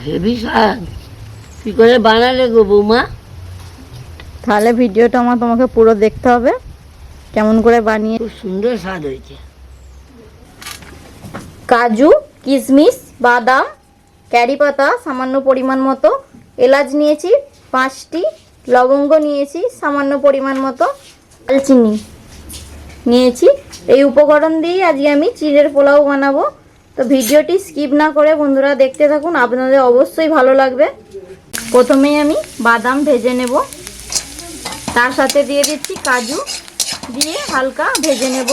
Heavy স্বাদ। কি করে বানালে গো বৌমা? তাহলে ভিডিওটা তোমাকে পুরো দেখতে হবে কেমন করে বানিয়ে। খুব সুন্দর স্বাদ হয়েছে। কাজু, কিশমিশ, বাদাম, ক্যারি পাতা সামান্য পরিমাণ মতো, এলাচ নিয়েছি 5টি, লবঙ্গ নিয়েছি সামান্য পরিমাণ মতো, দারচিনি নিয়েছি। এই উপকরণ দিয়েই আজকে আমি চিড়ের পোলাও বানাবো। তো ভিডিওটি স্কিপ না করে বন্ধুরা দেখতে থাকুন, আপনাদের অবশ্যই ভালো লাগবে। প্রথমেই আমি বাদাম ভেজে নেব, তার সাথে দিয়ে দিচ্ছি কাজু, দিয়ে হালকা ভেজে নেব।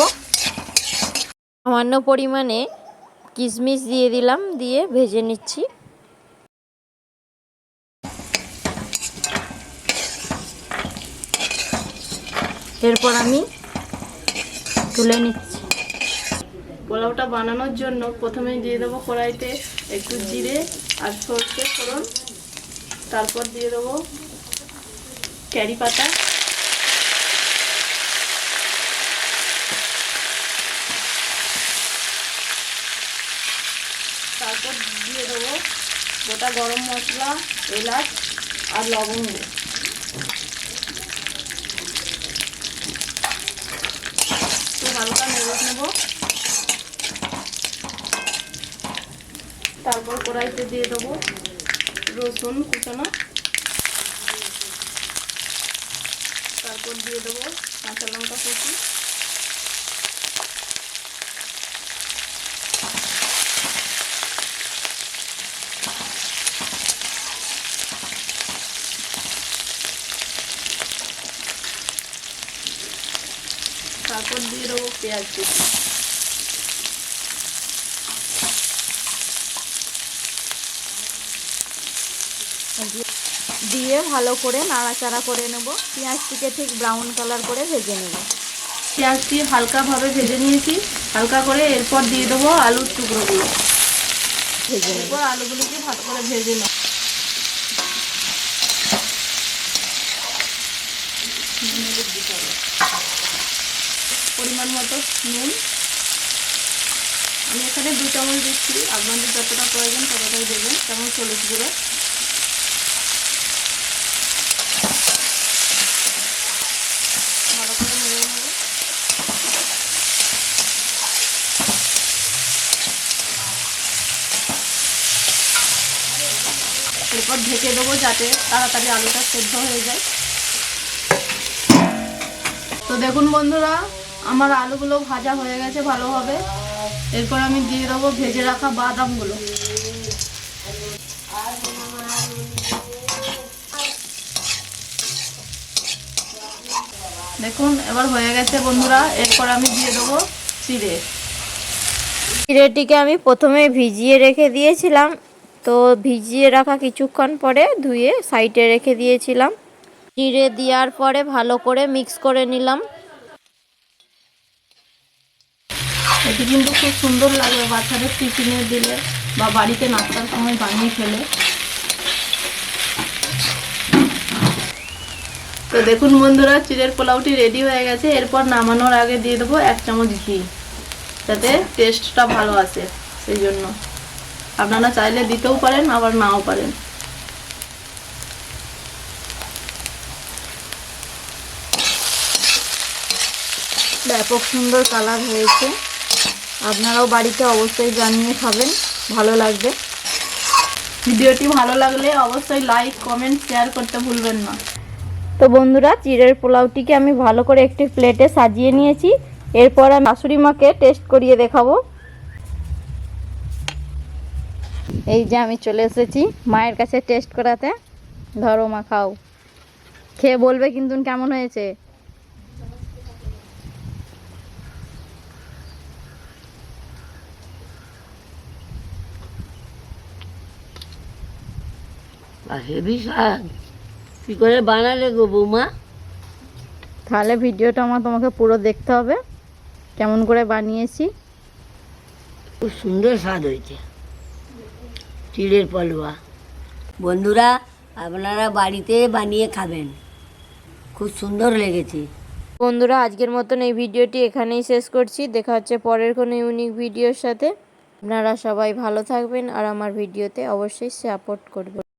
সামান্য পরিমাণে কিশমিশ দিয়ে দিলাম, দিয়ে ভেজে নিচ্ছি। এরপর আমি তুলে নিচ্ছি। পোলাওটা বানানোর জন্য প্রথমেই দিয়ে দেবো কড়াইতে একটু জিরে আর সর্ষে ফোড়ন, তারপর দিয়ে দেবো ক্যারি পাতা, তারপর দিয়ে দেবো গোটা গরম মশলা, এলাচ আর লবঙ্গ। তো হালকা নেড়ে নেব। তারপর কড়াইতে দিয়ে দেবো রসুন কুচানো, তারপর দিয়ে দেবো কাঁচা লঙ্কা কুচি, তারপর দিয়ে দেবো পেঁয়াজ কুচি। দিয়ে ভালো করে নাড়াচাড়া করে নেব। পেঁয়াজটিকে ঠিক ব্রাউন কালার করে ভেজে নেব। পেঁয়াজটি হালকাভাবে ভেজে নিয়েছি হালকা করে। এরপর দিয়ে দেবো আলুর টুকরোগুলো, ভেজে নেব। এরপর আলুগুলোকে ভালো করে ভেজে নেব। পরিমাণ মতো নুন, আমি এখানে 2 চামচ দিচ্ছি, আপনাদের যতটা প্রয়োজন ততটাই দেবেন। চামচ হলুদ গুঁড়ো, ভালো করে নেড়ে নেব। এরপর ঢেকে দেবো যাতে তাড়াতাড়ি আলুটা সেদ্ধ হয়ে যায়। তো দেখুন বন্ধুরা, আমার আলুগুলো ভাজা হয়ে গেছে ভালোভাবে। এরপর আমি দিয়ে দেবো ভেজে রাখা বাদামগুলো। দেখুন এবার হয়ে গেছে বন্ধুরা। এরপর আমি দিয়ে দেবো চিড়ে। চিড়েটিকে আমি প্রথমে ভিজিয়ে রেখে দিয়েছিলাম, তো ভিজিয়ে রাখা কিছুক্ষণ পরে ধুয়ে সাইডে রেখে দিয়েছিলাম। চিড়ে দেওয়ার পরে ভালো করে মিক্স করে নিলাম। এটি কিন্তু খুব সুন্দর লাগবে বাচ্চাদের টিফিনে দিলে বা বাড়িতে নাস্তার সময় বানিয়ে খেলে। তো দেখুন বন্ধুরা, চিড়ের পোলাওটি রেডি হয়ে গেছে। এরপর নামানোর আগে দিয়ে দেবো 1 চামচ ঘি, যাতে টেস্টটা ভালো আসে। সেই জন্য আপনারা চাইলে দিতেও পারেন, আবার নাও পারেন। ব্যাপক সুন্দর কালার হয়েছে। আপনারাও বাড়িতে অবশ্যই বানিয়ে খাবেন, ভালো লাগবে। ভিডিওটি ভালো লাগলে অবশ্যই লাইক, কমেন্ট, শেয়ার করতে ভুলবেন না। তো বন্ধুরা, চিড়ের পোলাওটিকে আমি ভালো করে একটি প্লেটে সাজিয়ে নিয়েছি। এরপর আমি শাশুড়ি মাকে টেস্ট করিয়ে দেখাবো। এই যে আমি চলে এসেছি মায়ের কাছে টেস্ট করাতে। ধরো মা, খাও, খেয়ে বলবে কিন্তু কেমন হয়েছে। হেভি স্বাদ। কি করে বানালে গো বৌমা? তাহলে ভিডিওটা তোমাকে পুরো দেখতে হবে কেমন করে বানিয়েছি। খুব সুন্দর স্বাদ হয়েছে চিড়ের পোলাও। বন্ধুরা, আপনারা বাড়িতে বানিয়ে খাবেন, খুব সুন্দর লেগেছে। বন্ধুরা, আজকের মতন এই ভিডিওটি এখানেই শেষ করছি। দেখা হচ্ছে পরের কোনো ইউনিক ভিডিওর সাথে। আপনারা সবাই ভালো থাকবেন আর আমার ভিডিওতে অবশ্যই সাপোর্ট করবেন।